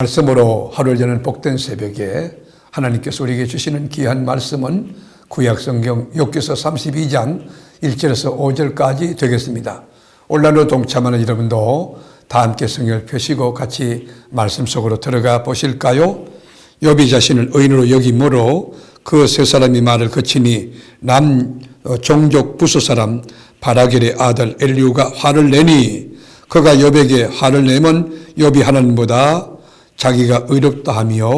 말씀으로 하루를 여는 복된 새벽에 하나님께서 우리에게 주시는 귀한 말씀은 구약성경 욥기서 32장 1절에서 5절까지 되겠습니다. 온라인으로 동참하는 여러분도 다 함께 성경을 펴시고 같이 말씀 속으로 들어가 보실까요? 욥이 자신을 의인으로 여김으로 그 세 사람이 말을 거치니 남 종족 부수 사람 바라겔의 아들 엘리후가 화를 내니 그가 욥에게 화를 내면 욥이 하나님보다 자기가 의롭다 하며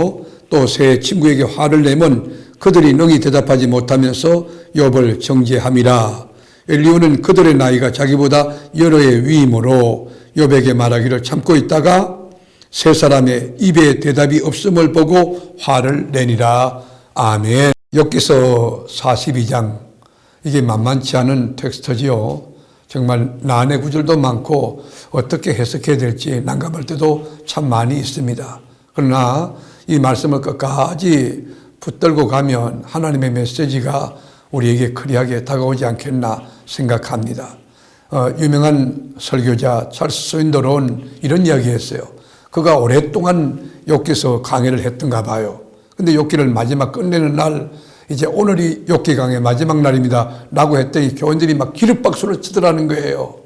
또 세 친구에게 화를 내면 그들이 능히 대답하지 못하면서 욥을 정죄함이라. 엘리후는 그들의 나이가 자기보다 여러 해 위이므로 욥에게 말하기를 참고 있다가 세 사람의 입에 대답이 없음을 보고 화를 내니라. 아멘. 욥기서 42장, 이게 만만치 않은 텍스트지요. 정말 난해 구절도 많고 어떻게 해석해야 될지 난감할 때도 참 많이 있습니다. 그러나 이 말씀을 끝까지 붙들고 가면 하나님의 메시지가 우리에게 크리하게 다가오지 않겠나 생각합니다. 유명한 설교자 찰스 스윈더론 이런 이야기했어요. 그가 오랫동안 욥기서 강의를 했던가 봐요. 근데 욥기를 마지막 끝내는 날, 이제 오늘이 욥기 강의 마지막 날입니다 라고 했더니 교인들이 막 기립박수를 치더라는 거예요.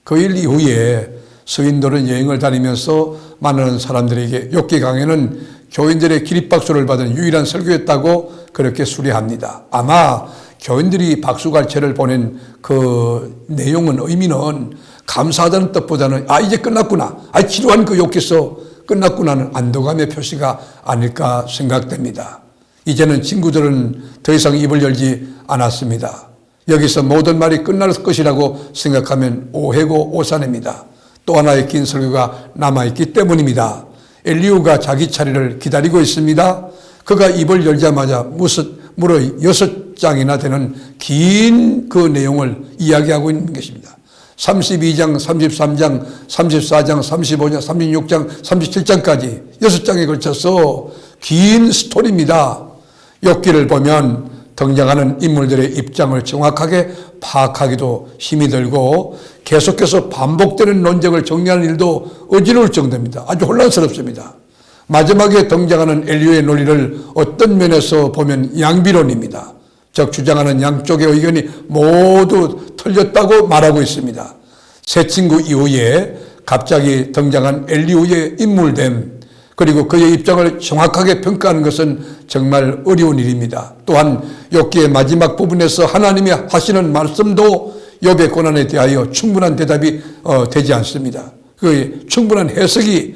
그 일 이후에 스윈더론 여행을 다니면서 많은 사람들에게 욥기 강의는 교인들의 기립박수를 받은 유일한 설교였다고 그렇게 수리합니다. 아마 교인들이 박수갈채를 보낸 그 내용은, 의미는 감사하다는 뜻보다는 이제 끝났구나, 지루한 그 욥기서 끝났구나는 안도감의 표시가 아닐까 생각됩니다. 이제는 친구들은 더 이상 입을 열지 않았습니다. 여기서 모든 말이 끝날 것이라고 생각하면 오해고 오산입니다. 또 하나의 긴 설교가 남아있기 때문입니다. 엘리후가 자기 차례를 기다리고 있습니다. 그가 입을 열자마자 무려 6장이나 되는 긴 그 내용을 이야기하고 있는 것입니다. 32장, 33장, 34장, 35장, 36장, 37장까지 6장에 걸쳐서 긴 스토리입니다. 욥기를 보면 등장하는 인물들의 입장을 정확하게 파악하기도 힘이 들고 계속해서 반복되는 논쟁을 정리하는 일도 어지러울 정도입니다. 아주 혼란스럽습니다. 마지막에 등장하는 엘리후의 논리를 어떤 면에서 보면 양비론입니다. 즉 주장하는 양쪽의 의견이 모두 틀렸다고 말하고 있습니다. 세 친구 이후에 갑자기 등장한 엘리후의 인물됨, 그리고 그의 입장을 정확하게 평가하는 것은 정말 어려운 일입니다. 또한 욥기의 마지막 부분에서 하나님이 하시는 말씀도 욥의 고난에 대하여 충분한 대답이 되지 않습니다. 그 충분한 해석이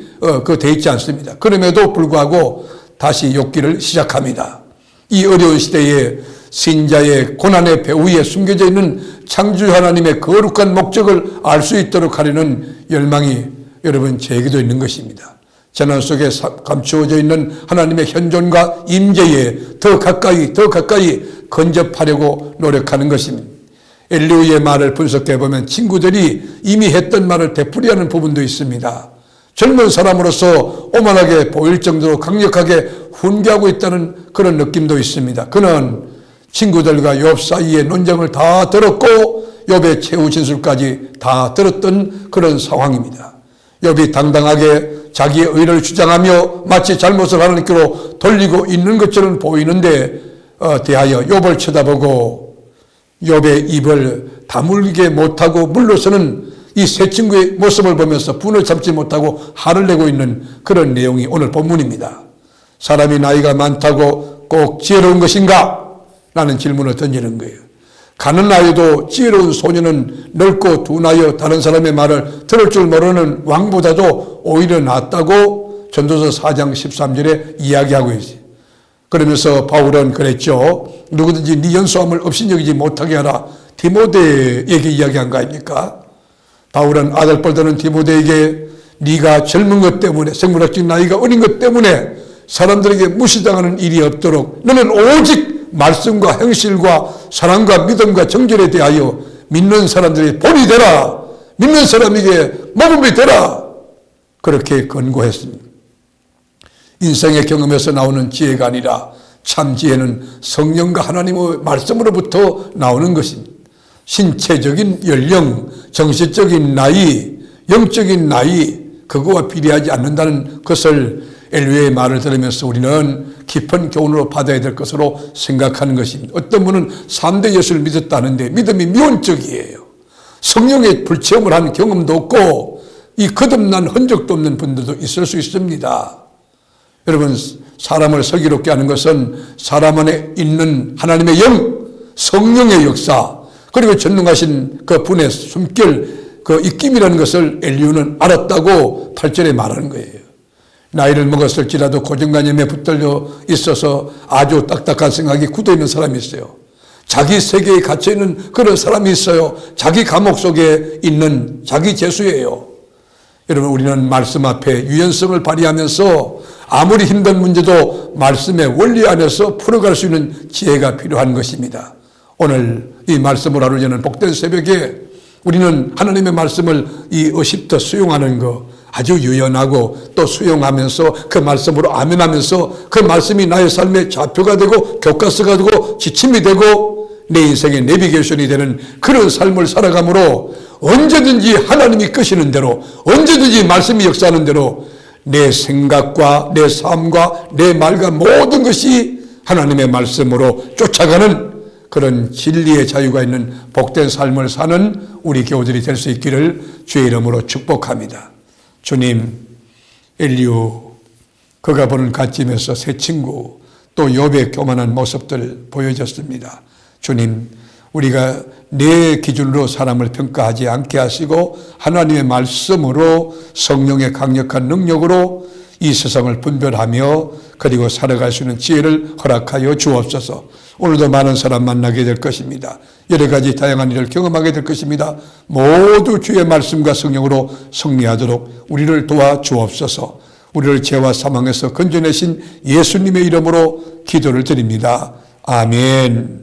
되어 있지 않습니다. 그럼에도 불구하고 다시 욥기를 시작합니다. 이 어려운 시대에 신자의 고난의 배후에 숨겨져 있는 창조 하나님의 거룩한 목적을 알 수 있도록 하려는 열망이 여러분 제게도 있는 것입니다. 재난 속에 감추어져 있는 하나님의 현존과 임재에 더 가까이 근접하려고 노력하는 것입니다. 엘리후의 말을 분석해보면 친구들이 이미 했던 말을 되풀이하는 부분도 있습니다. 젊은 사람으로서 오만하게 보일 정도로 강력하게 훈계하고 있다는 그런 느낌도 있습니다. 그는 친구들과 욥 사이의 논쟁을 다 들었고 욥의 최후 진술까지 다 들었던 그런 상황입니다. 욥이 당당하게 자기의 의를 주장하며 마치 잘못을 하나님께로 돌리고 있는 것처럼 보이는데 대하여 욥을 쳐다보고 욥의 입을 다물게 못하고 물러서는 이 세 친구의 모습을 보면서 분을 참지 못하고 화를 내고 있는 그런 내용이 오늘 본문입니다. 사람이 나이가 많다고 꼭 지혜로운 것인가? 라는 질문을 던지는 거예요. 가는 나이도 지혜로운 소년은 늙고 둔하여 다른 사람의 말을 들을 줄 모르는 왕보다도 오히려 낫다고 전도서 4장 13절에 이야기하고 있어요. 그러면서 바울은 그랬죠. 누구든지 네 연소함을 업신여기지 못하게 하라. 디모데에게 이야기한 거 아닙니까? 바울은 아들뻘 되는 디모데에게 네가 젊은 것 때문에, 생물학적 나이가 어린 것 때문에 사람들에게 무시당하는 일이 없도록 너는 오직 말씀과 행실과 사랑과 믿음과 정결에 대하여 믿는 사람들의 본이 되라. 믿는 사람에게 모범이 되라. 그렇게 권고했습니다. 인생의 경험에서 나오는 지혜가 아니라 참 지혜는 성령과 하나님의 말씀으로부터 나오는 것입니다. 신체적인 연령, 정신적인 나이, 영적인 나이, 그거와 비례하지 않는다는 것을 엘리야의 말을 들으면서 우리는 깊은 교훈으로 받아야 될 것으로 생각하는 것입니다. 어떤 분은 3대 예수를 믿었다는데 믿음이 미온적이에요. 성령의 불체험을 한 경험도 없고 이 거듭난 흔적도 없는 분들도 있을 수 있습니다. 여러분, 사람을 슬기롭게 하는 것은 사람 안에 있는 하나님의 영, 성령의 역사, 그리고 전능하신 그 분의 숨결, 그 입김이라는 것을 엘리야는 알았다고 8절에 말하는 거예요. 나이를 먹었을지라도 고정관념에 붙들려 있어서 아주 딱딱한 생각이 굳어있는 사람이 있어요. 자기 세계에 갇혀있는 그런 사람이 있어요. 자기 감옥 속에 있는 자기 죄수예요. 여러분, 우리는 말씀 앞에 유연성을 발휘하면서 아무리 힘든 문제도 말씀의 원리 안에서 풀어갈 수 있는 지혜가 필요한 것입니다. 오늘 이 말씀을 하루 여는 복된 새벽에 우리는 하나님의 말씀을 이 의식도 수용하는 거 아주 유연하고 또 수용하면서 그 말씀으로 아멘하면서 그 말씀이 나의 삶의 좌표가 되고 교과서가 되고 지침이 되고 내 인생의 내비게이션이 되는 그런 삶을 살아가므로 언제든지 하나님이 끄시는 대로 언제든지 말씀이 역사하는 대로 내 생각과 내 삶과 내 말과 모든 것이 하나님의 말씀으로 쫓아가는 그런 진리의 자유가 있는 복된 삶을 사는 우리 교우들이 될 수 있기를 주의 이름으로 축복합니다. 주님, 엘리야, 그가 보는 갓집에서 새 친구, 또 욥의 교만한 모습들 보여줬습니다. 주님, 우리가 내 기준으로 사람을 평가하지 않게 하시고 하나님의 말씀으로 성령의 강력한 능력으로 이 세상을 분별하며 그리고 살아갈 수 있는 지혜를 허락하여 주옵소서. 오늘도 많은 사람 만나게 될 것입니다. 여러 가지 다양한 일을 경험하게 될 것입니다. 모두 주의 말씀과 성령으로 승리하도록 우리를 도와 주옵소서. 우리를 죄와 사망에서 건져내신 예수님의 이름으로 기도를 드립니다. 아멘.